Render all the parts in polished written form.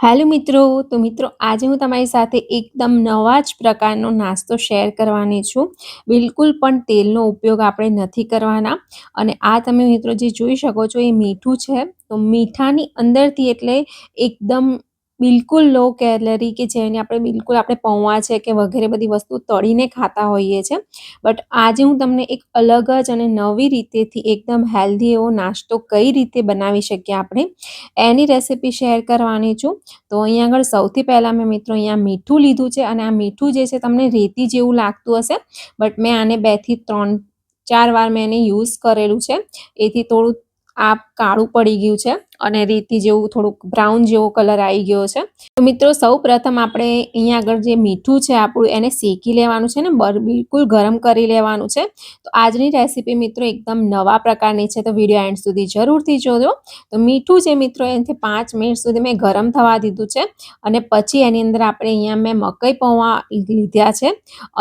Hello મિત્રો, તો મિત્રો આજે હું તમારી સાથે એકદમ નવા જ પ્રકારનો નાસ્તો શેર કરવાની છું. બિલકુલ પણ તેલનો ઉપયોગ આપણે નથી કરવાના. અને આ તમે મિત્રો જે જોઈ શકો છો એ મીઠું છે. તો મીઠાની અંદરથી એટલે એકદમ બિલકુલ લો કેલરી કે જેને આપણે પૌવા છે કે વગેરે બધી વસ્તુ તળીને ખાતા હોઈએ છીએ. બટ આજે હું તમને એક અલગ જ અને નવી રીતેથી એકદમ હેલ્ધી એવો નાસ્તો કઈ રીતે બનાવી શકીએ આપણે એની રેસિપી શેર કરવાની છું. તો અહીંયા આગળ સૌથી પહેલાં મેં મિત્રો અહીંયા મીઠું લીધું છે અને આ મીઠું જે છે તમને રેતી જેવું લાગતું હશે. બટ મેં આને 2 થી 3-4 વાર મેં એને યુઝ કરેલું છે. એથી થોડું આ કાળું પડી ગયું છે અને રેતી જેવું થોડુંક બ્રાઉન જેવો કલર આવી ગયો છે. તો મિત્રો સૌપ્રથમ આપણે અહીંયા આગળ જે મીઠું છે આપણું એને શેકી લેવાનું છે ને બિલકુલ ગરમ કરી લેવાનું છે. તો આજની રેસીપી મિત્રો એકદમ નવા પ્રકારની છે, તો વિડીયો એન્ડ સુધી જરૂરથી જોજો. તો મીઠું છે મિત્રો એનાથી 5 મિનિટ સુધી મેં ગરમ થવા દીધું છે. અને પછી એની અંદર આપણે અહીંયા મેં મકઈ પૌવા લીધા છે.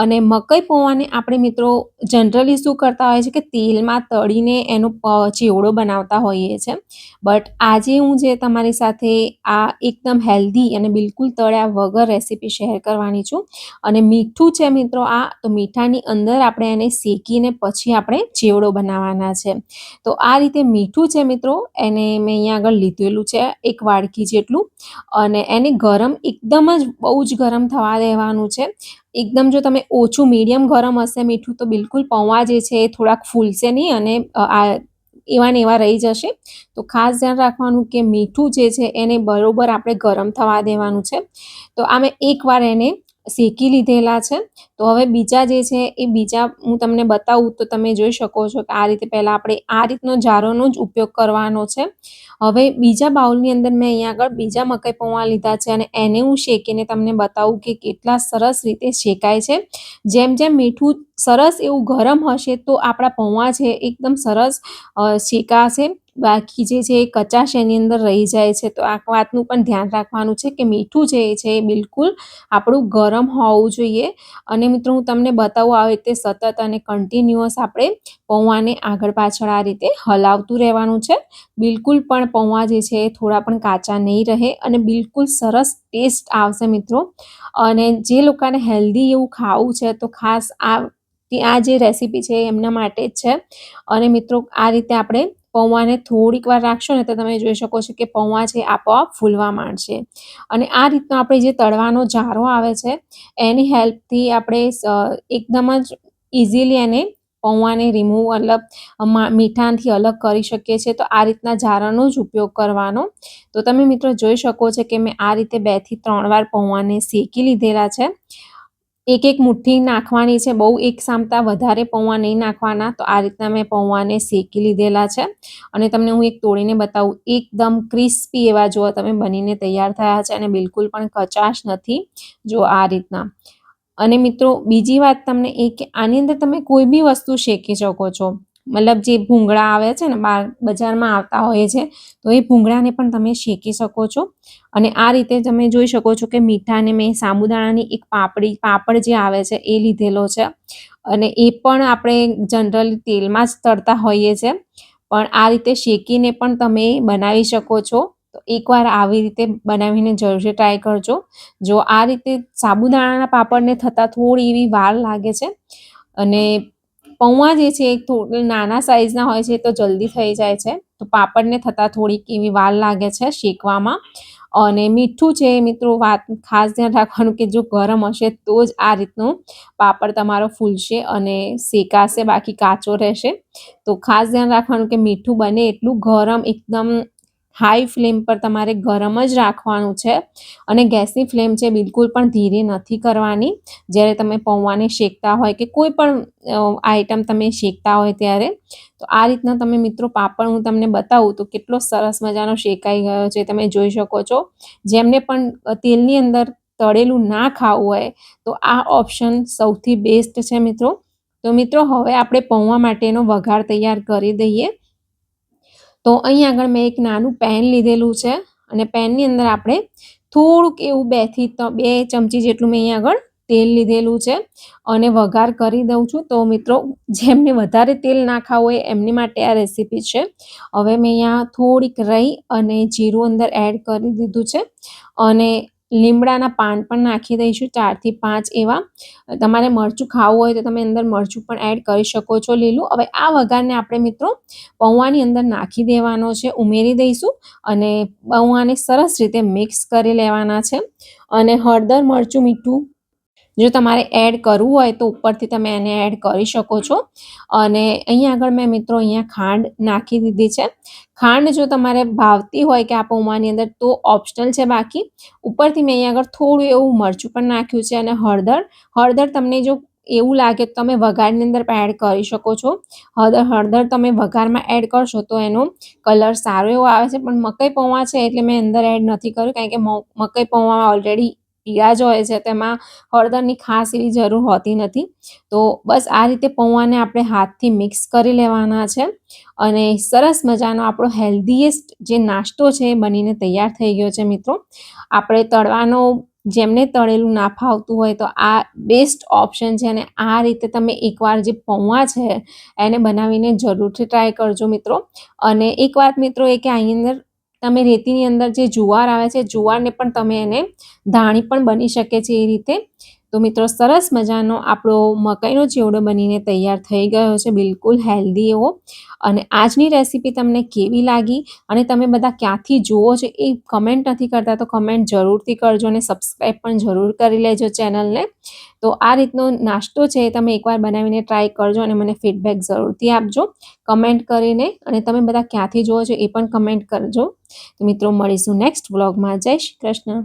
અને મકઈ પૌવાને આપણે મિત્રો જનરલી શું કરતા હોય છે કે તેલમાં તળીને એનો ચેવડો બનાવતા હોઈએ છે. બટ આજે હું જે તમારી સાથે આ એકદમ હેલ્ધી અને બિલકુલ તળ્યા વગર રેસીપી શેર કરવાની છું. અને મીઠું છે મિત્રો આ, તો મીઠાની અંદર આપણે એને શેકીને પછી આપણે ચેવડો બનાવવાના છે. તો આ રીતે મીઠું છે મિત્રો એને મેં અહીંયા આગળ લીધેલું છે 1 વાડકી જેટલું. અને એને ગરમ એકદમ જ બહુ જ ગરમ થવા દેવાનું છે. એકદમ જો તમે ઓછું મીડિયમ ગરમ હશે મીઠું તો બિલકુલ પૌવા જે છે એ થોડાક ફૂલશે નહીં અને આ એવા ને એવા રહી જશે. તો ખાસ ધ્યાન રાખવાનું કે મીઠું જે છે એને બરોબર આપણે ગરમ થવા દેવાનું છે. તો આ મેં એકવાર એને શેકી લીધેલા છે. તો હવે બીજા જે છે એ બીજા હું તમને બતાવું તો તમે જોઈ શકો છો કે આ રીતે પહેલાં આપણે આ રીતનો જારોનો જ ઉપયોગ કરવાનો છે. હવે બીજા બાઉલની અંદર મેં અહીંયા આગળ બીજા મકઈ પૌવા લીધા છે અને એને હું શેકીને તમને બતાવું કે કેટલા સરસ રીતે શેકાય છે. જેમ જેમ મીઠું સરસ એવું ગરમ હશે તો આપણા પૌવા છે એકદમ સરસ શેકાશે. બાકી જે છે એ કચાશ એની અંદર રહી જાય છે. તો આ વાતનું પણ ધ્યાન રાખવાનું છે કે મીઠું જે છે એ બિલકુલ આપણું ગરમ હોવું જોઈએ. અને મિત્રો હું તમને બતાવું આવી રીતે સતત અને કન્ટિન્યુઅસ આપણે પૌવાને આગળ પાછળ આ રીતે હલાવતું રહેવાનું છે. બિલકુલ પણ પૌવા જે છે એ થોડા પણ કાચા નહીં રહે અને બિલકુલ સરસ ટેસ્ટ આવશે મિત્રો. અને જે લોકોને હેલ્ધી એવું ખાવું છે તો ખાસ આ જે રેસીપી છે એમના માટે જ છે. અને મિત્રો આ રીતે આપણે પૌવાને થોડીક વાર રાખશો ને તો તમે જોઈ શકો છો કે પૌવા છે આપોઆપ ફૂલવા માંડશે. અને આ રીતનો આપણે જે તળવાનો જારો આવે છે એની હેલ્પથી આપણે એકદમ જ ઇઝીલી એને પૌવાને રિમૂવ મતલબ મીઠાથી અલગ કરી શકીએ છીએ. તો આ રીતના જારાનો જ ઉપયોગ કરવાનો. તો તમે મિત્રો જોઈ શકો છો કે મેં આ રીતે 2 થી 3 વાર પૌવાને શેકી લીધેલા છે. એક મુઠ્ઠી નાખવાની છે, બહુ એક સામતા વધારે પૌવા નહીં નાખવાના. તો આ રીતના મેં પૌવાને શેકી લીધેલા છે. અને તમને હું એક તોડીને બતાવું, એકદમ ક્રિસ્પી એવા જો તમે બનીને તૈયાર થયા છે અને બિલકુલ પણ કચાશ નથી જો આ રીતના. અને મિત્રો બીજી વાત તમને એ કે આની અંદર તમે કોઈ બી વસ્તુ શેકી શકો છો. મતલબ જે ભૂંગળા આવે છે ને બજારમાં આવતા હોય છે તો એ ભૂંગળાને પણ તમે શેકી શકો છો. અને આ રીતે તમે જોઈ શકો છો કે મીઠાને મેં સાબુદાણાની એક પાપડ જે આવે છે એ લીધેલો છે. અને એ પણ આપણે જનરલી તેલમાં જ તળતા હોઈએ છીએ. પણ આ રીતે શેકીને પણ તમે બનાવી શકો છો. તો એકવાર આવી રીતે બનાવીને જરૂરથી ટ્રાય કરજો. જો આ રીતે સાબુદાણાના પાપડને થતાં થોડી એવી વાર લાગે છે. અને પૌવા જે છે એ થોડા નાના સાઈઝના હોય છે તો જલ્દી થઈ જાય છે. તો પાપડને થતાં થોડીક એવી વાર લાગે છે શેકવામાં. અને મીઠું છે મિત્રો વાત ખાસ ધ્યાન રાખવાનું કે જો ગરમ હશે તો જ આ રીતનું પાપડ તમારો ફૂલશે અને શેકાશે, બાકી કાચો રહેશે. તો ખાસ ધ્યાન રાખવાનું કે મીઠું બને એટલું ગરમ એકદમ હાઈ ફ્લેમ પર તમારે ગરમ જ રાખવાનું છે. અને ગેસની ફ્લેમ છે બિલકુલ પણ ધીરે નથી કરવાની જ્યારે તમે પૌવાને શેકતા હોય કે કોઈ પણ આઈટમ તમે શેકતા હોય ત્યારે. તો આ રીતના તમે મિત્રો પાપડ હું તમને બતાવું તો કેટલો સરસ મજાનો શેકાઈ ગયો છે, તમે જોઈ શકો છો. જેમને પણ તેલની અંદર તળેલું ના ખાવું હોય તો આ ઓપ્શન સૌથી બેસ્ટ છે મિત્રો. તો મિત્રો હવે આપણે પૌવા માટેનો વઘાર તૈયાર કરી દઈએ. તો અહીં આગળ મેં એક નાનું પેન લીધેલું છે અને પેનની અંદર આપણે થોડુંક એવું 2 થી 2 ચમચી જેટલું મેં અહીં આગળ તેલ લીધેલું છે અને વઘાર કરી દઉં છું. તો મિત્રો જેમને વધારે તેલ ના ખાવું હોય એમની માટે આ રેસીપી છે. હવે મેં અહીંયા થોડીક રાઈ અને જીરું અંદર એડ કરી દીધું છે અને લીમડાના પાન પણ નાખી દઈશું 4 થી 5 એવા. તમારે મરચું ખાવું હોય તો તમે અંદર મરચું પણ એડ કરી શકો છો લીલું. હવે આ વઘારને આપણે મિત્રો પૌવાની અંદર નાખી દેવાનો છે, ઉમેરી દઈશું અને પૌવાને સરસ રીતે મિક્સ કરી લેવાના છે. અને હળદર, મરચું, મીઠું જો તમારે એડ કરવું હોય તો ઉપરથી તમે એને એડ કરી શકો છો. અને અહીંયા આગળ મેં મિત્રો અહીંયા ખાંડ નાખી દીધી છે. ખાંડ જો તમારે ભાવતી હોય કે આ પૌવાની અંદર તો ઓપ્શનલ છે, બાકી ઉપરથી મેં અહીંયા આગળ થોડું એવું મરચું પણ નાખ્યું છે અને હળદર તમને જો એવું લાગે તો તમે વઘારની અંદર પણ એડ કરી શકો છો. હળદર તમે વઘારમાં એડ કરશો તો એનો કલર સારો એવો આવે છે, પણ મકાઈ પૌવા છે એટલે મેં અંદર એડ નથી કર્યું, કારણ કે મકાઈ પૌવામાં ઓલરેડી પીળા જ હોય છે, તેમાં હળદરની ખાસ એવી જરૂર હોતી નથી. તો બસ આ રીતે પૌવાને આપણે હાથથી મિક્સ કરી લેવાના છે અને સરસ મજાનો આપણો હેલ્ધીએસ્ટ જે નાસ્તો છે એ બનીને તૈયાર થઈ ગયો છે મિત્રો. આપણે તળવાનો જેમને તળેલું ના ફાવતું હોય તો આ બેસ્ટ ઓપ્શન છે અને આ રીતે તમે એકવાર જે પૌવા છે એને બનાવીને જરૂરથી ટ્રાય કરજો મિત્રો. અને એક વાત મિત્રો એ કે આની અંદર તમે રેતીની અંદર જે જુવાર આવે છે, જુવારને પણ તમે એને ધાણી પણ બની શકે છે એ રીતે. તો મિત્રો સરસ મજાનો આપણો મકાઈનો ચેવડો બનીને તૈયાર થઈ ગયો છે, બિલકુલ હેલ્ધી એવો. અને આજની રેસીપી તમને કેવી લાગી અને તમે બધા ક્યાંથી જુઓ છો એ કમેન્ટ નથી કરતા તો કમેન્ટ જરૂરથી કરજો અને સબસ્ક્રાઈબ પણ જરૂર કરી લેજો ચેનલને. તો આ રીતનો નાસ્તો છે એ તમે એકવાર બનાવીને ટ્રાય કરજો અને મને ફીડબેક જરૂરથી આપજો કમેન્ટ કરીને. અને તમે બધા ક્યાંથી જુઓ છો એ પણ કમેન્ટ કરજો. તો મિત્રો મળીશું નેક્સ્ટ વ્લોગમાં. જય શ્રી કૃષ્ણ.